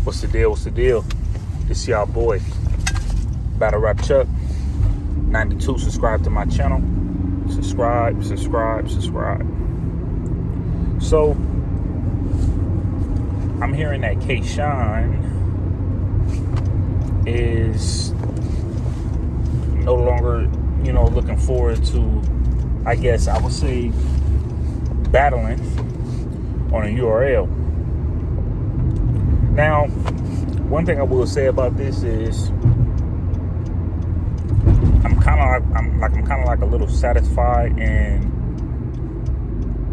What's the deal? What's the deal? It's y'all boy, Battle Rap Chuck 92. Subscribe to my channel. Subscribe. So, I'm hearing that Kshine is no longer, looking forward to, I guess I would say, battling on a URL. Now, one thing I will say about this is I'm kind of like a little satisfied and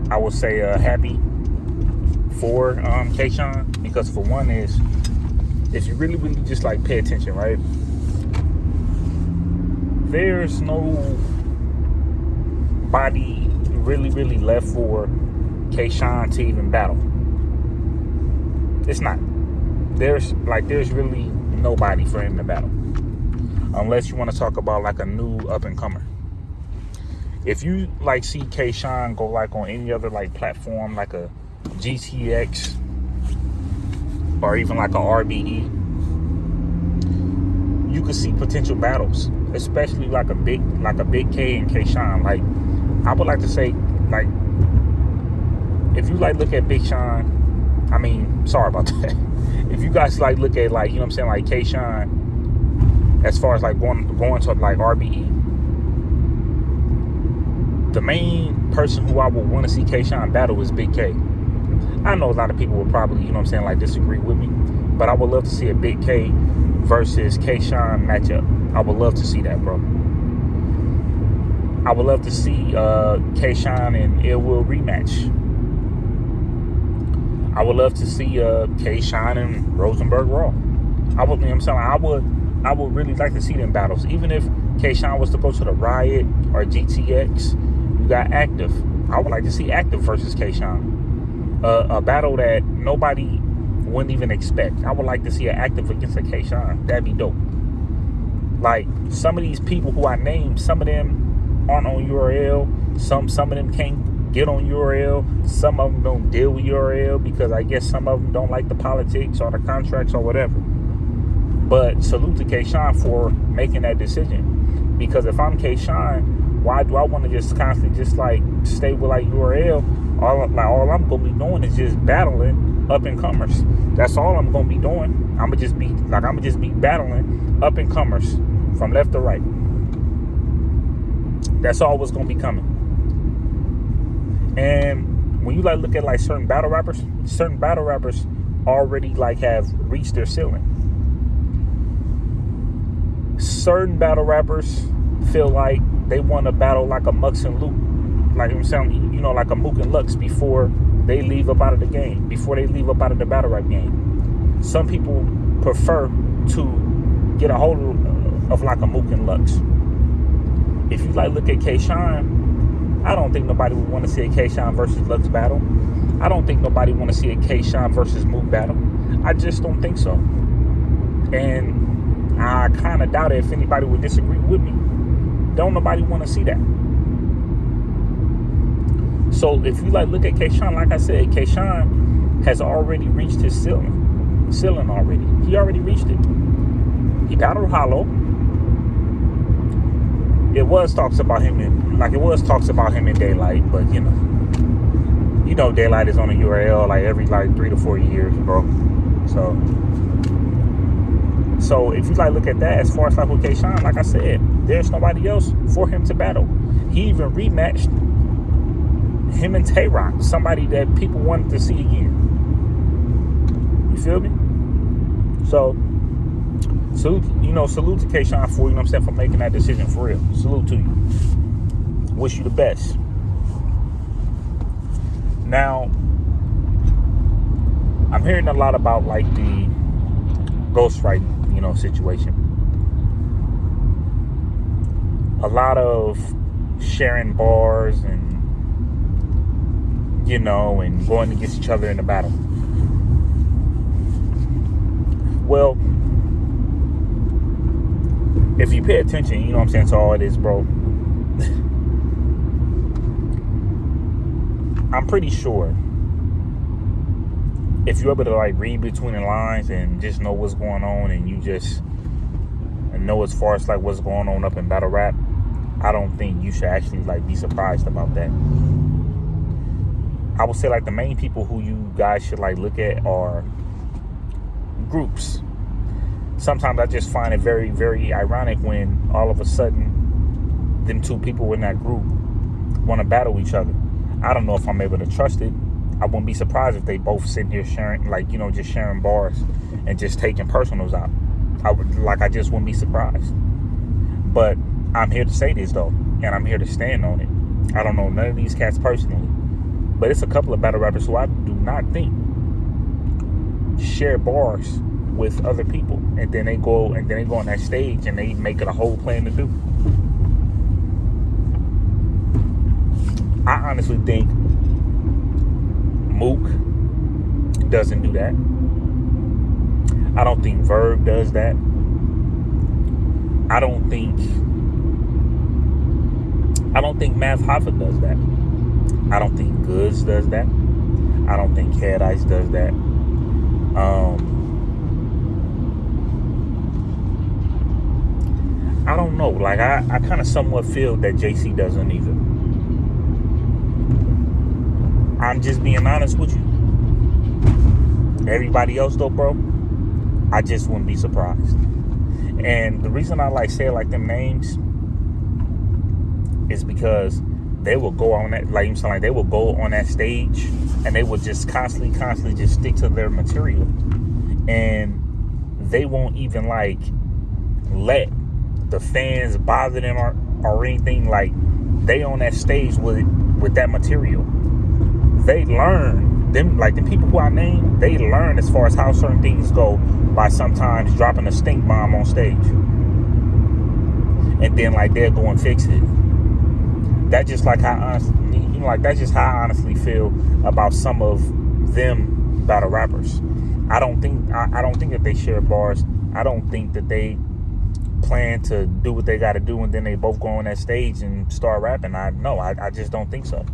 I would say happy for Kshine, because for one is, if you really just like pay attention, right? There's nobody really left for Kshine to even battle. It's not. There's really nobody for him to battle, unless you want to talk about like a new up and comer. If you like see Kshine go like on any other like platform, like a GTX or even like a RBE, you could see potential battles, especially like a big K and Kshine. Like, I would like to say, like, if you like look at Big Sean, sorry about that. If you guys like look at like, like Kshine, as far as like going to like RBE, the main person who I would want to see Kshine battle is Big K. I know a lot of people would probably, like disagree with me, but I would love to see a Big K versus Kshine matchup. I would love to see that, bro. I would love to see Kshine and Ill Will rematch. I would love to see Kshine and Rosenberg Raw. I would really like to see them battles. Even if Kshine was to go to the Riot or GTX, you got Active. I would like to see Active versus Kshine. A battle that nobody wouldn't even expect. I would like to see an Active against a Kshine. That'd be dope. Like, some of these people who I named, some of them aren't on URL. Some of them can't get on URL. Some of them don't deal with URL because I guess some of them don't like the politics or the contracts or whatever. But salute to Kshine for making that decision. Because if I'm Kshine, why do I want to just constantly just like stay with like URL? All I'm gonna be doing is just battling up and comers. That's all I'm gonna be doing. I'm gonna just be battling up and comers from left to right. That's all what's gonna be coming. And when you like look at like certain battle rappers already like have reached their ceiling. Certain battle rappers feel like they want to battle like a Mux and Luke, like I'm saying, like a Mook and Lux before they leave up out of the game, before they leave up out of the battle rap game. Some people prefer to get a hold of like a Mook and Lux. If you like look at Kshine, I don't think nobody would want to see a Kshine versus Lux battle. I don't think nobody want to see a Kshine versus Mook battle. I just don't think so. And I kind of doubt it if anybody would disagree with me. Don't nobody want to see that. So if you like look at Kshine, like I said, Kshine has already reached his ceiling already. He already reached it. He battled Hollow. It was talks about him in Daylight, but Daylight is on a URL like every like 3 to 4 years, bro. So if you like look at that, as far as like with Kshine, like I said, there's nobody else for him to battle. He even rematched him and Tay-Rock, somebody that people wanted to see again. You feel me? So salute to Kshine for, for making that decision for real. Salute to you. Wish you the best. Now, I'm hearing a lot about like the ghostwriting, situation. A lot of sharing bars and and going against each other in the battle. Well, if you pay attention, to all of this, bro, I'm pretty sure if you're able to like read between the lines and just know what's going on, and you just know as far as like what's going on up in battle rap, I don't think you should actually like be surprised about that. I would say like the main people who you guys should like look at are groups. Sometimes I just find it very, very ironic when all of a sudden them two people in that group want to battle each other. I don't know if I'm able to trust it. I wouldn't be surprised if they both sitting here sharing, like, just sharing bars and just taking personals out. I just wouldn't be surprised. But I'm here to say this though, and I'm here to stand on it. I don't know none of these cats personally, but it's a couple of battle rappers who I do not think share bars with other people, and then they go on that stage and they make it a whole plan to do. I honestly think Mook doesn't do that. I don't think Verb does that. I don't think Math Hoffa does that. I don't think Goods does that. I don't think Cat Ice does that. I don't know. Like I kind of somewhat feel that JC doesn't either. I'm just being honest with you. Everybody else though, bro, I just wouldn't be surprised. And the reason I like say it like them names is because they will go on that, like you saying, like they will go on that stage and they will just constantly just stick to their material, and they won't even like let the fans bother them or anything. Like they on that stage with that material. They learn them, like the people who I named, they learn as far as how certain things go by sometimes dropping a stink bomb on stage, and then like they'll go and fix it. That's just like how honestly, that's just how I honestly feel about some of them battle rappers. I don't think that they share bars. I don't think that they plan to do what they got to do and then they both go on that stage and start rapping. I just don't think so.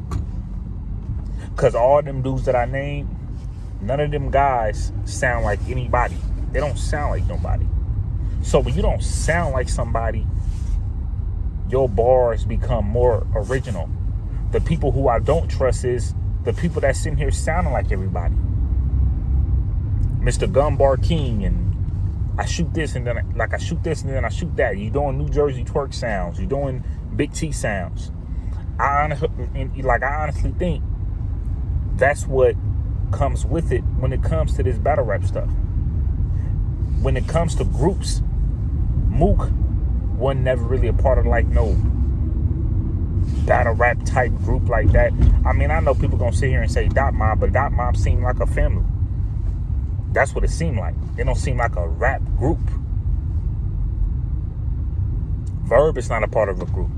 Because all them dudes that I named, none of them guys sound like anybody. They don't sound like nobody. So when you don't sound like somebody, your bars become more original. The people who I don't trust is the people that sitting here sounding like everybody. Mr. Gumbar King, and I shoot this and then I shoot this and then I shoot that. You doing New Jersey twerk sounds. You doing Big T sounds. I honestly think that's what comes with it when it comes to this battle rap stuff. When it comes to groups, Mook wasn't never really a part of like no battle rap type group like that. I mean, I know people gonna sit here and say Dot Mob, but Dot Mob seemed like a family. That's what it seemed like. It don't seem like a rap group. Verb is not a part of a group.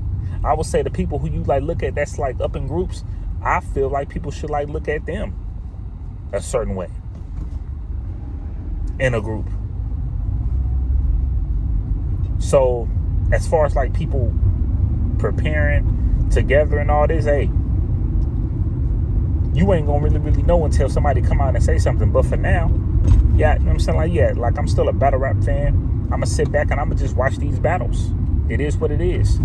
I would say the people who you like look at that's like up in groups, I feel like people should like look at them a certain way in a group. So as far as like people preparing together and all this, hey, you ain't gonna really know until somebody come out and say something. But for now, yeah, you know what I'm saying? Like, yeah, like I'm still a battle rap fan. I'm gonna sit back and I'm gonna just watch these battles. It is what it is.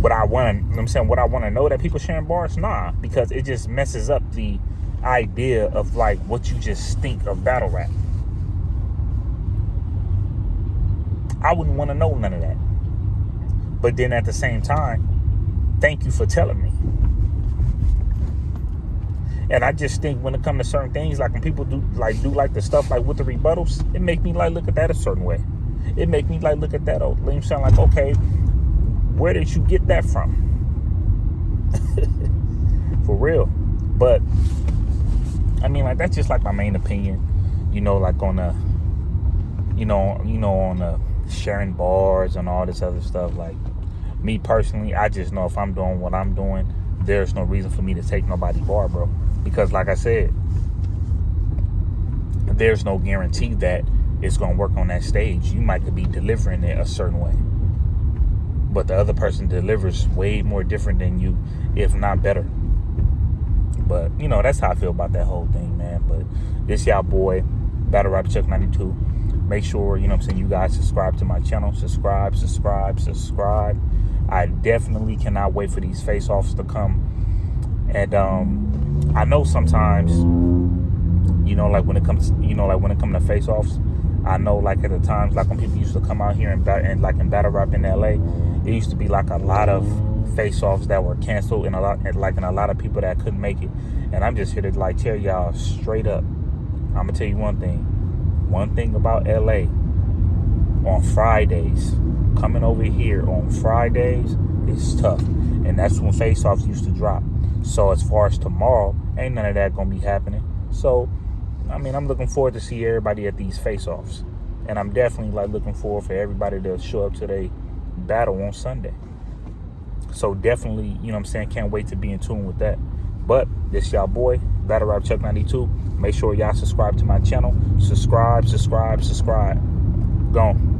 What I want, you know what I'm saying, what I want to know that people sharing bars? Nah, because it just messes up the idea of like what you just think of battle rap. I wouldn't want to know none of that. But then at the same time, thank you for telling me. And I just think when it comes to certain things, like when people do the stuff like with the rebuttals, it make me like look at that a certain way. It make me like look at that. Oh, let me sound like, okay, where did you get that from? For real. But I mean, like that's just like my main opinion, like on the, on the sharing bars and all this other stuff. Like me personally, I just know if I'm doing what I'm doing, there's no reason for me to take nobody's bar, bro. Because like I said, there's no guarantee that it's going to work on that stage. You might could be delivering it a certain way, but the other person delivers way more different than you, if not better. But, you know, that's how I feel about that whole thing, man. But this y'all boy, Battle Rap Chuck 92. Make sure, you know what I'm saying, you guys subscribe to my channel. Subscribe. I definitely cannot wait for these face-offs to come. And I know sometimes, you know, like when it comes to face-offs, I know like at the times, like when people used to come out here and battle rap in LA, it used to be like a lot of face-offs that were canceled and a lot of people that couldn't make it. And I'm just here to like tell y'all straight up, I'm gonna tell you one thing about LA. On Fridays, coming over here on Fridays is tough, and that's when face-offs used to drop. So as far as tomorrow, ain't none of that gonna be happening. So I mean, I'm looking forward to see everybody at these face-offs, and I'm definitely like looking forward for everybody to show up to their battle on Sunday. So definitely, you know what I'm saying, can't wait to be in tune with that. But this y'all boy, Battle Rap Chuck 92. Make sure y'all subscribe to my channel. Subscribe. Gone.